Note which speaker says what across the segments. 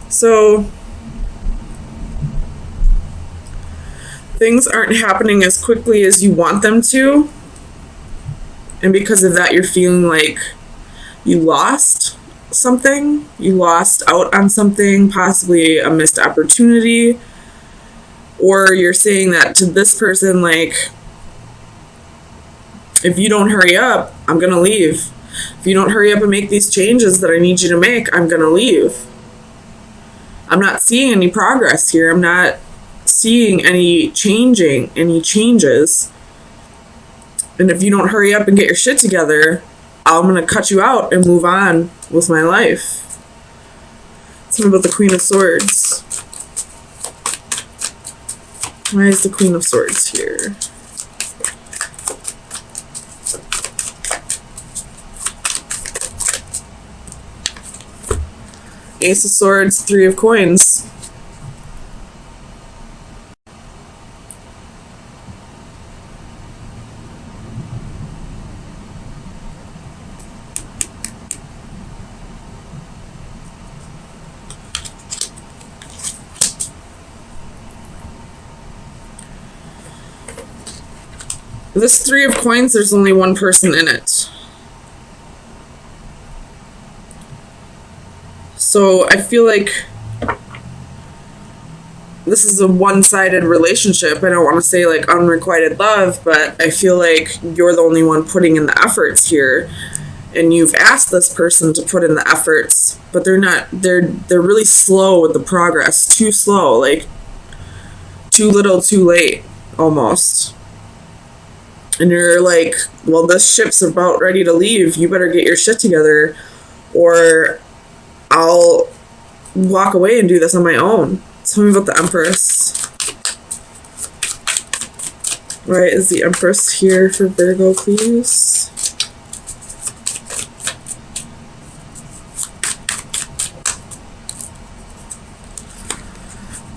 Speaker 1: So things aren't happening as quickly as you want them to. And because of that, you're feeling like you lost something. You lost out on something, possibly a missed opportunity. Or you're saying that to this person, like, if you don't hurry up, I'm going to leave. If you don't hurry up and make these changes that I need you to make, I'm going to leave. I'm not seeing any progress here. I'm not seeing any changes. And if you don't hurry up and get your shit together, I'm going to cut you out and move on with my life. Something about the Queen of Swords. Why is the Queen of Swords here? Ace of Swords, Three of Coins. This Three of Coins, there's only one person in it. So I feel like this is a one-sided relationship. I don't want to say like unrequited love, but I feel like you're the only one putting in the efforts here. And you've asked this person to put in the efforts, but they're really slow with the progress. Too slow, like too little, too late, almost. And you're like, well, this ship's about ready to leave. You better get your shit together, or I'll walk away and do this on my own. Tell me about the Empress. Right, is the Empress here for Virgo, please?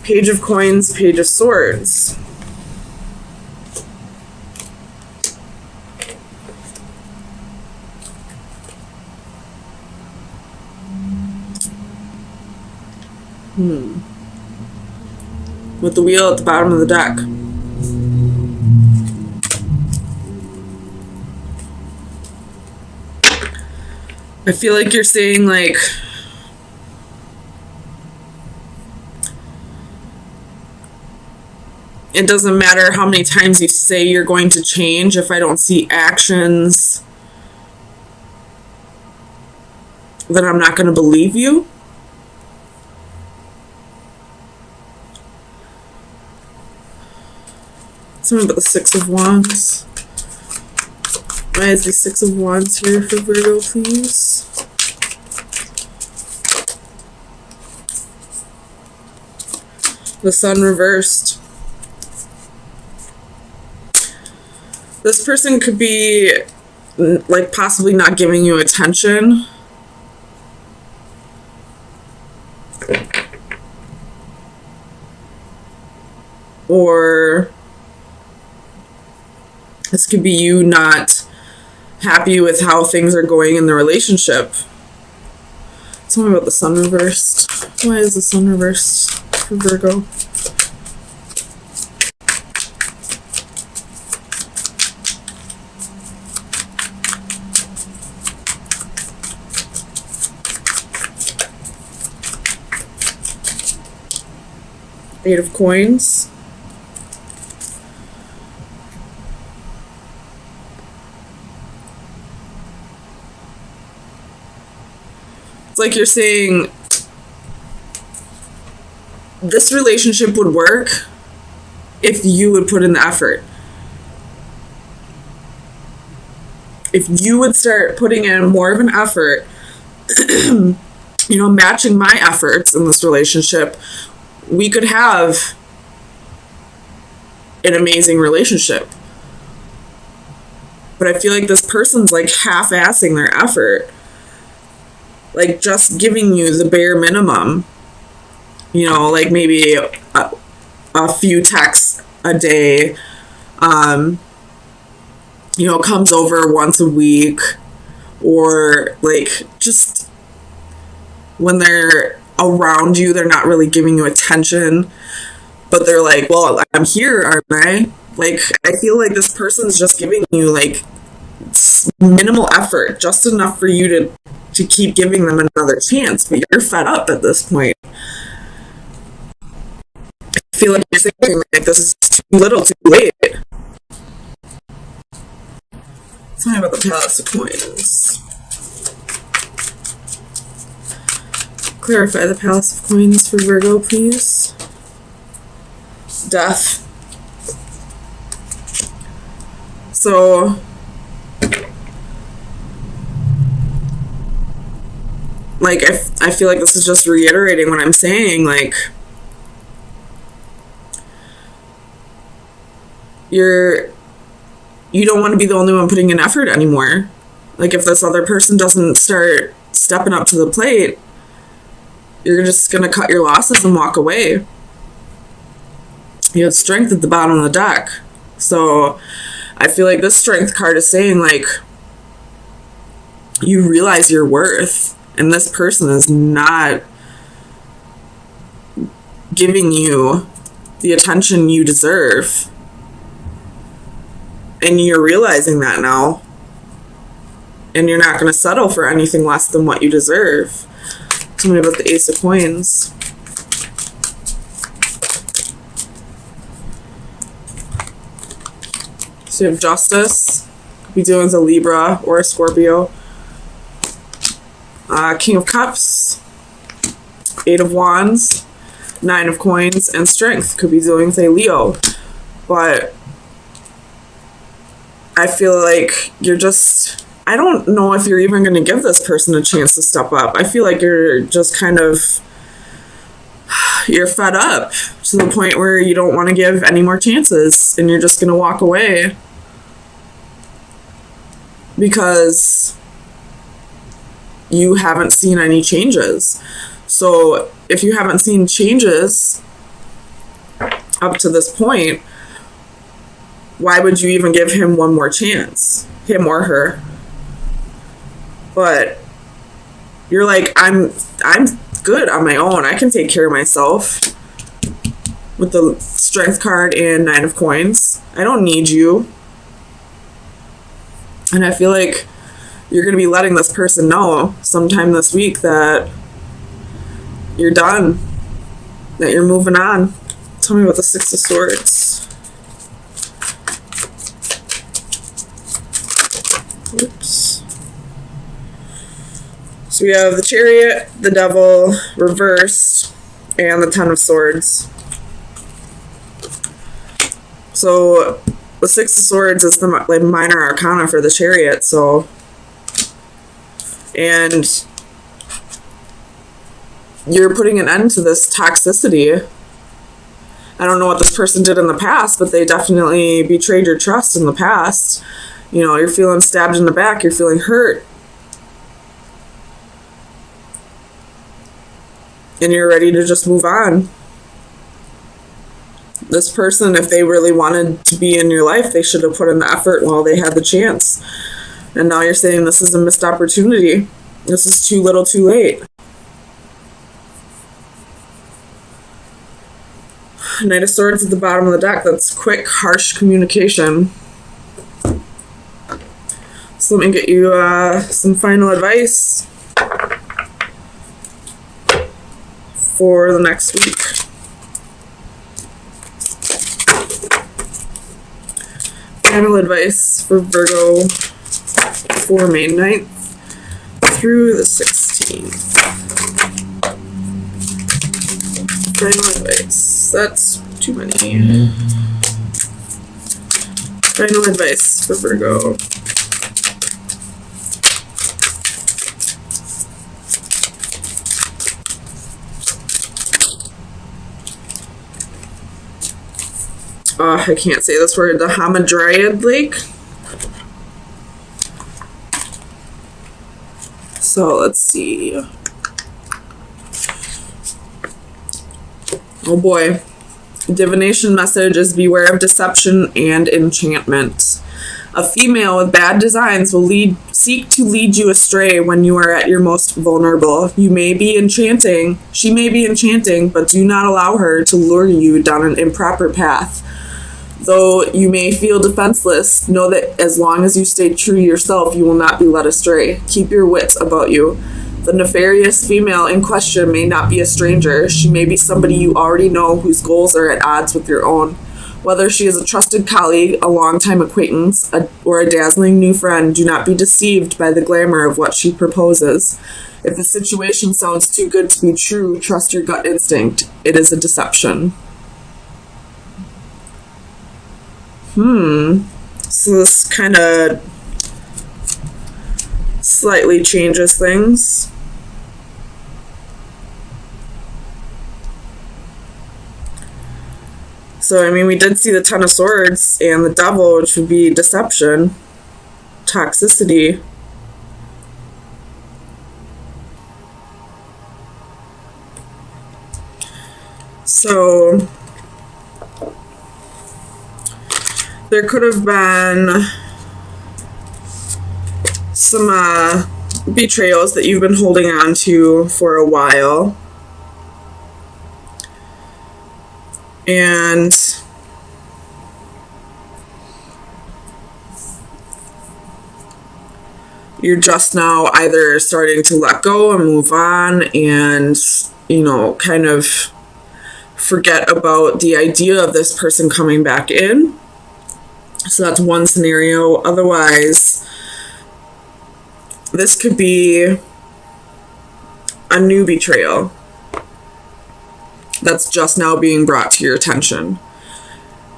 Speaker 1: Page of Coins, Page of Swords. With the wheel at the bottom of the deck. I feel like you're saying, like, it doesn't matter how many times you say you're going to change if I don't see actions, then I'm not going to believe you. Tell me about the Six of Wands. Why is the Six of Wands here for Virgo, please? The Sun reversed. This person could be, like, possibly not giving you attention. Or this could be you not happy with how things are going in the relationship. Tell me about the Sun reversed. Why is the Sun reversed for Virgo? Eight of Coins. It's like you're saying this relationship would work if you would put in the effort. If you would start putting in more of an effort, matching my efforts in this relationship, we could have an amazing relationship. But I feel like this person's like half-assing their effort. Like just giving you the bare minimum. Like maybe a few texts a day. Comes over once a week. Or like just when they're around you. They're not really giving you attention, but they're like, well, I'm here, aren't I? Like, I feel like this person's just giving you like minimal effort, just enough for you to keep giving them another chance, but you're fed up at this point. I feel like you're thinking like this is too little too late. Tell me about the Palace of Coins. Clarify the Palace of Coins for Virgo, please. Death. So, like, I feel like this is just reiterating what I'm saying, like, you don't want to be the only one putting in effort anymore. Like, if this other person doesn't start stepping up to the plate, you're just going to cut your losses and walk away. You have strength at the bottom of the deck. So I feel like this strength card is saying, like, you realize your worth, and this person is not giving you the attention you deserve. And you're realizing that now. And you're not going to settle for anything less than what you deserve. Tell me about the Ace of Coins. So you have Justice. Could be dealing with a Libra or a Scorpio. King of Cups. Eight of Wands. Nine of Coins. And Strength. Could be dealing with a Leo. But I feel like you're just... I don't know if you're even going to give this person a chance to step up. I feel like you're just kind of... You're fed up to the point where you don't want to give any more chances, and you're just going to walk away because you haven't seen any changes. So if you haven't seen changes up to this point, why would you even give him one more chance? Him or her. But you're like, I'm good on my own. I can take care of myself. With the Strength card and Nine of Coins. I don't need you. And I feel like you're going to be letting this person know sometime this week that you're done. That you're moving on. Tell me about the Six of Swords. Oops. So we have the Chariot, the Devil, reversed, and the Ten of Swords. So the Six of Swords is the like minor arcana for the Chariot, so... And you're putting an end to this toxicity. I don't know what this person did in the past, but they definitely betrayed your trust in the past. You know, you're feeling stabbed in the back, you're feeling hurt. And you're ready to just move on. This person, if they really wanted to be in your life, they should have put in the effort while they had the chance. And now you're saying this is a missed opportunity. This is too little too late. Knight of Swords at the bottom of the deck. That's quick, harsh communication. So let me get you some final advice for the next week. Final advice for Virgo for May 9th through the 16th. Final advice. That's too many. Final advice for Virgo. I can't say this word. The Hamadryad Lake. So let's see. Oh boy. Divination message is beware of deception and enchantment. A female with bad designs will lead seek to lead you astray when you are at your most vulnerable. You may be enchanting, she may be enchanting, but do not allow her to lure you down an improper path. Though you may feel defenseless, know that as long as you stay true to yourself, you will not be led astray. Keep your wits about you. The nefarious female in question may not be a stranger. She may be somebody you already know whose goals are at odds with your own. Whether she is a trusted colleague, a longtime acquaintance, or a dazzling new friend, do not be deceived by the glamour of what she proposes. If the situation sounds too good to be true, trust your gut instinct. It is a deception. So this kind of slightly changes things. So, I mean, we did see the Ten of Swords and the Devil, which would be deception, toxicity. So, there could have been some betrayals that you've been holding on to for a while. And you're just now either starting to let go and move on and, you know, kind of forget about the idea of this person coming back in. So that's one scenario. Otherwise, this could be a new betrayal that's just now being brought to your attention.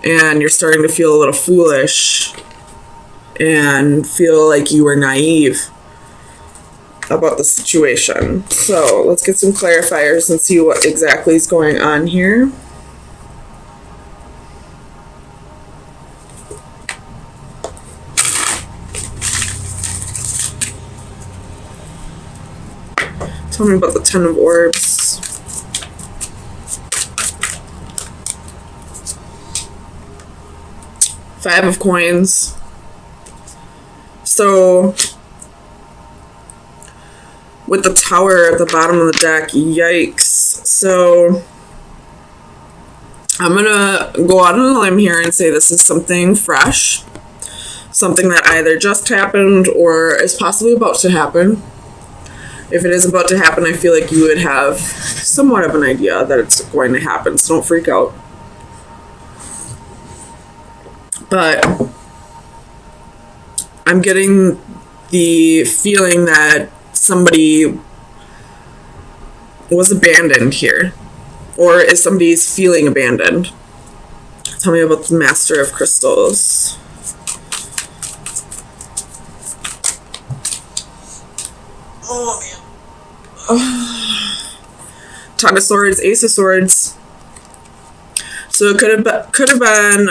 Speaker 1: And you're starting to feel a little foolish and feel like you were naive about the situation. So let's get some clarifiers and see what exactly is going on here. Tell me about the Ten of Orbs. Five of Coins. So, with the Tower at the bottom of the deck, yikes. So, I'm going to go out on a limb here and say this is something fresh. Something that either just happened or is possibly about to happen. If it is about to happen, I feel like you would have somewhat of an idea that it's going to happen, so don't freak out. But I'm getting the feeling that somebody was abandoned here, or is somebody's feeling abandoned. Tell me about the Master of Crystals. Oh, man. Ten of Swords, Ace of Swords. So it could have been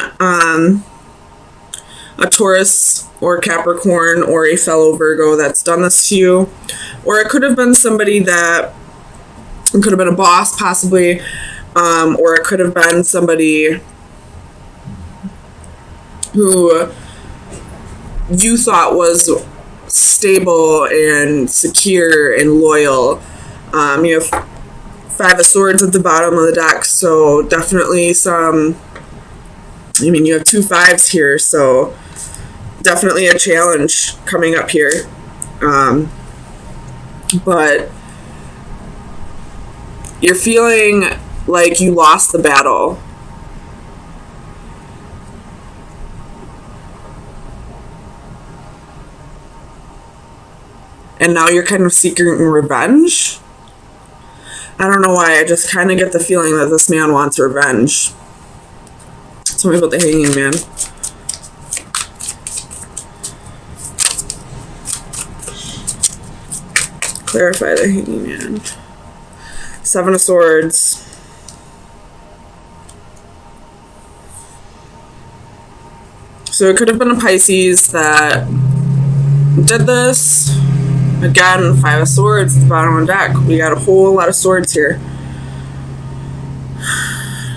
Speaker 1: a Taurus or Capricorn or a fellow Virgo that's done this to you, or it could have been somebody that could have been a boss possibly, or it could have been somebody who you thought was stable and secure and loyal. You have Five of Swords at the bottom of the deck, so definitely some, I mean, you have two fives here, so definitely a challenge coming up here. But you're feeling like you lost the battle. And now you're kind of seeking revenge. I don't know why, I just kind of get the feeling that this man wants revenge. Tell me about the Hanging Man. Clarify the Hanging Man. Seven of Swords. So it could have been a Pisces that did this. Again, Five of Swords at the bottom of the deck. We got a whole lot of swords here.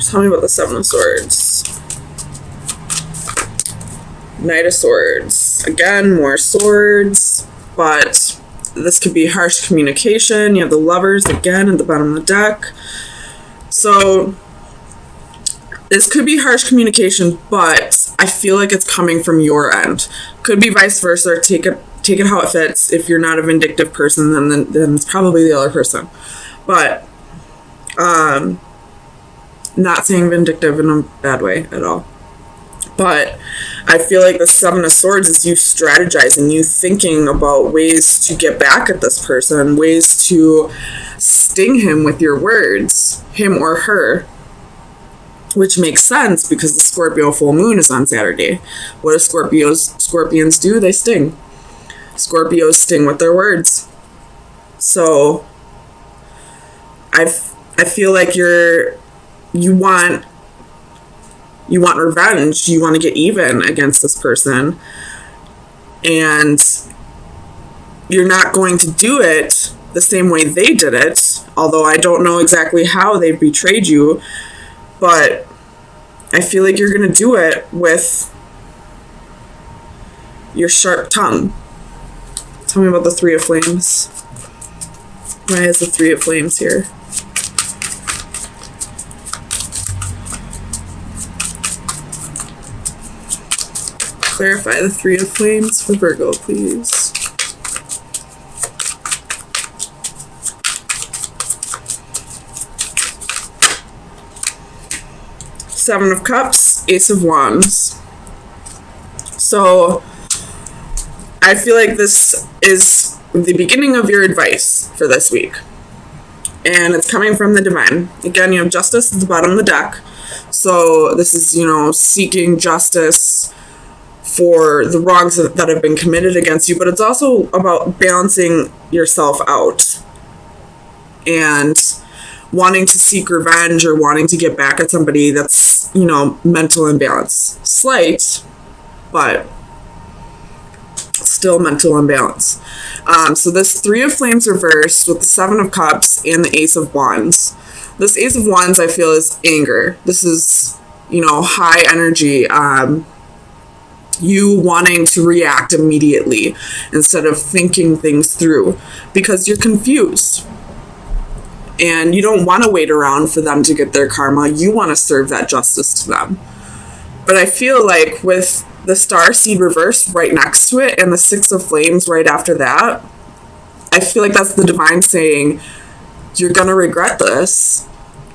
Speaker 1: Tell me about the Seven of Swords. Knight of Swords. Again, more swords. but this could be harsh communication. You have the Lovers again at the bottom of the deck. So this could be harsh communication, but I feel like it's coming from your end. Could be vice versa. Take it how it fits. If you're not a vindictive person, then it's probably the other person. But not saying vindictive in a bad way at all. But I feel like the Seven of Swords is you strategizing, you thinking about ways to get back at this person, ways to sting him with your words, him or her, which makes sense because the Scorpio full moon is on Saturday. What do Scorpions do? They sting. Scorpios sting with their words. So I feel like you want revenge. You want to get even against this person. And you're not going to do it the same way they did it. Although I don't know exactly how they betrayed you. But I feel like you're going to do it with your sharp tongue. Tell me about the Three of Flames. Why is the Three of Flames here? Clarify the Three of Flames for Virgo, please. Seven of Cups, Ace of Wands. So I feel like this is the beginning of your advice for this week. And it's coming from the Divine. Again, you have Justice at the bottom of the deck. So this is, seeking justice for the wrongs that have been committed against you, but it's also about balancing yourself out and wanting to seek revenge or wanting to get back at somebody that's, mental imbalance. Slight, but still mental imbalance. So this Three of Flames reversed with the Seven of Cups and the Ace of Wands. This Ace of Wands, I feel, is anger. This is, high energy, you wanting to react immediately instead of thinking things through because you're confused and you don't want to wait around for them to get their karma. You want to serve that justice to them. But I feel like with the Starseed reversed right next to it and the Six of Flames right after that, I feel like that's the Divine saying, you're going to regret this.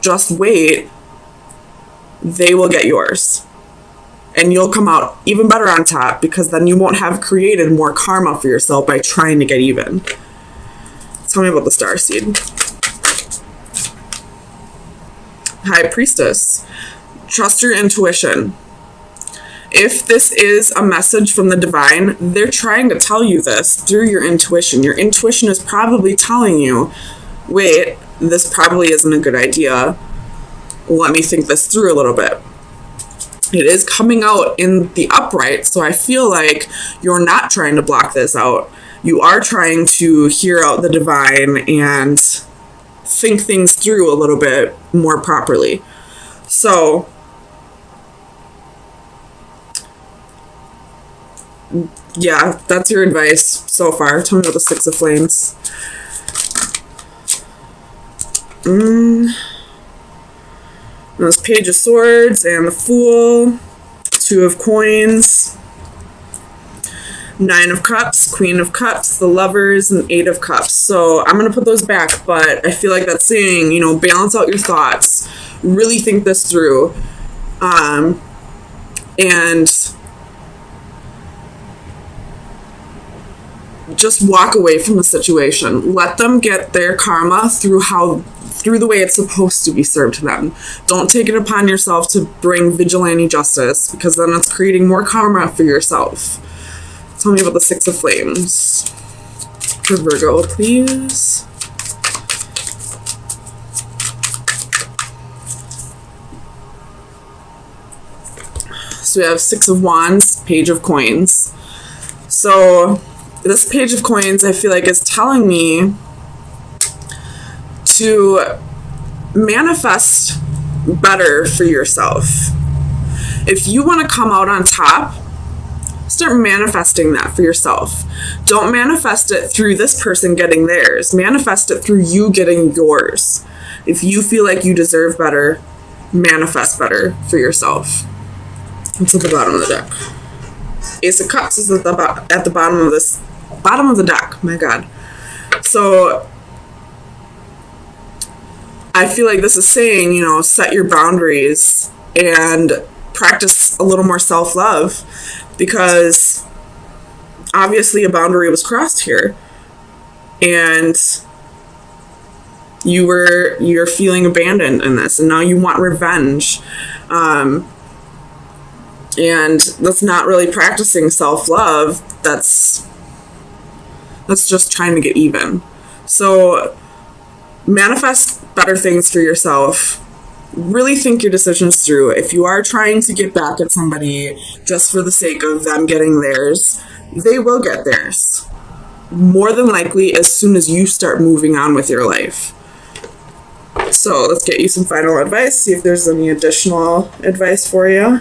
Speaker 1: Just wait. They will get yours. And you'll come out even better on top because then you won't have created more karma for yourself by trying to get even. Tell me about the Starseed. High Priestess. Trust your intuition. If this is a message from the Divine, they're trying to tell you this through your intuition. Your intuition is probably telling you, wait, this probably isn't a good idea. Let me think this through a little bit. It is coming out in the upright, so I feel like you're not trying to block this out. You are trying to hear out the Divine and think things through a little bit more properly. So, yeah, that's your advice so far. Tell me about the Six of Flames. This Page of Swords and the Fool, Two of Coins, Nine of Cups, Queen of Cups, the Lovers, and Eight of Cups. So I'm going to put those back, but I feel like that's saying, balance out your thoughts, really think this through, and just walk away from the situation. Let them get their karma through the way it's supposed to be served to them. Don't take it upon yourself to bring vigilante justice because then it's creating more karma for yourself. Tell me about the Six of Flames for Virgo, please. So we have Six of Wands, Page of Coins. So this Page of Coins, I feel like, is telling me to manifest better for yourself. If you want to come out on top, Start manifesting that for yourself. Don't manifest it through this person getting theirs. Manifest it through you getting yours. If you feel like you deserve better, manifest better for yourself. It's at the bottom of the deck. Ace of Cups is at the bottom of the deck. My God. So I feel like this is saying, set your boundaries and practice a little more self-love, because obviously a boundary was crossed here and you're feeling abandoned in this, and now you want revenge. And that's not really practicing self-love. That's just trying to get even. So manifest better things for yourself. Really think your decisions through. If you are trying to get back at somebody just for the sake of them getting theirs, they will get theirs. More than likely, as soon as you start moving on with your life. So let's get you some final advice. See if there's any additional advice for you.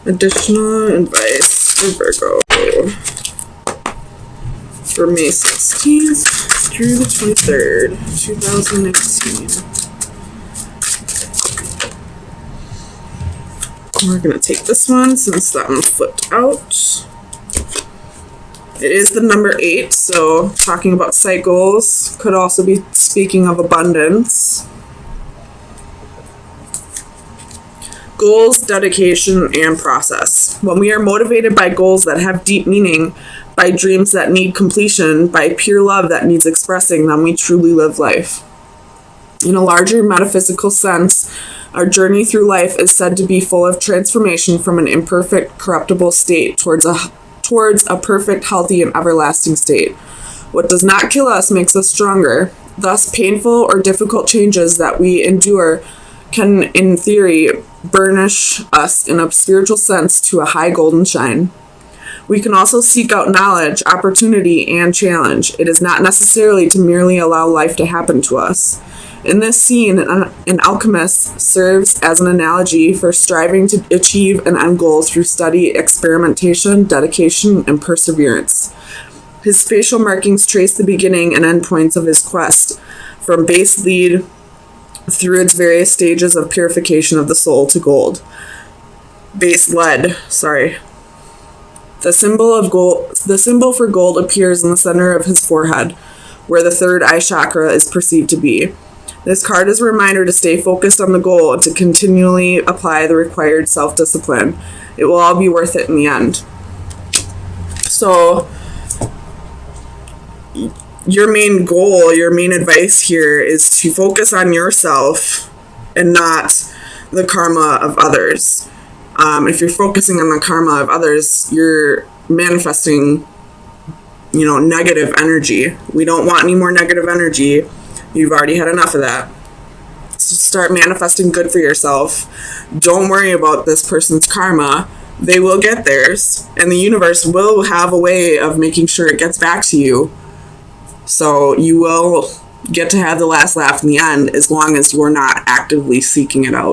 Speaker 1: Additional advice for Virgo for May 16th through the 23rd, 2019. We're going to take this one since that one flipped out. It is the number 8, so talking about cycles, could also be speaking of abundance. Goals, dedication, and process. When we are motivated by goals that have deep meaning, by dreams that need completion, by pure love that needs expressing, then we truly live life. In a larger metaphysical sense, our journey through life is said to be full of transformation from an imperfect, corruptible state towards a perfect, healthy, and everlasting state. What does not kill us makes us stronger. Thus, painful or difficult changes that we endure can, in theory, burnish us in a spiritual sense to a high golden shine. We can also seek out knowledge, opportunity, and challenge. It is not necessarily to merely allow life to happen to us. In this scene, an alchemist serves as an analogy for striving to achieve an end goal through study, experimentation, dedication, and perseverance. His facial markings trace the beginning and end points of his quest, from base lead through its various stages of purification of the soul to gold. Base lead, sorry. The symbol for gold appears in the center of his forehead, where the third eye chakra is perceived to be. This card is a reminder to stay focused on the goal and to continually apply the required self-discipline. It will all be worth it in the end. So, your main goal, your main advice here is to focus on yourself and not the karma of others. If you're focusing on the karma of others, you're manifesting, negative energy. We don't want any more negative energy. You've already had enough of that. So start manifesting good for yourself. Don't worry about this person's karma. They will get theirs, and the universe will have a way of making sure it gets back to you. So you will get to have the last laugh in the end, as long as you're not actively seeking it out.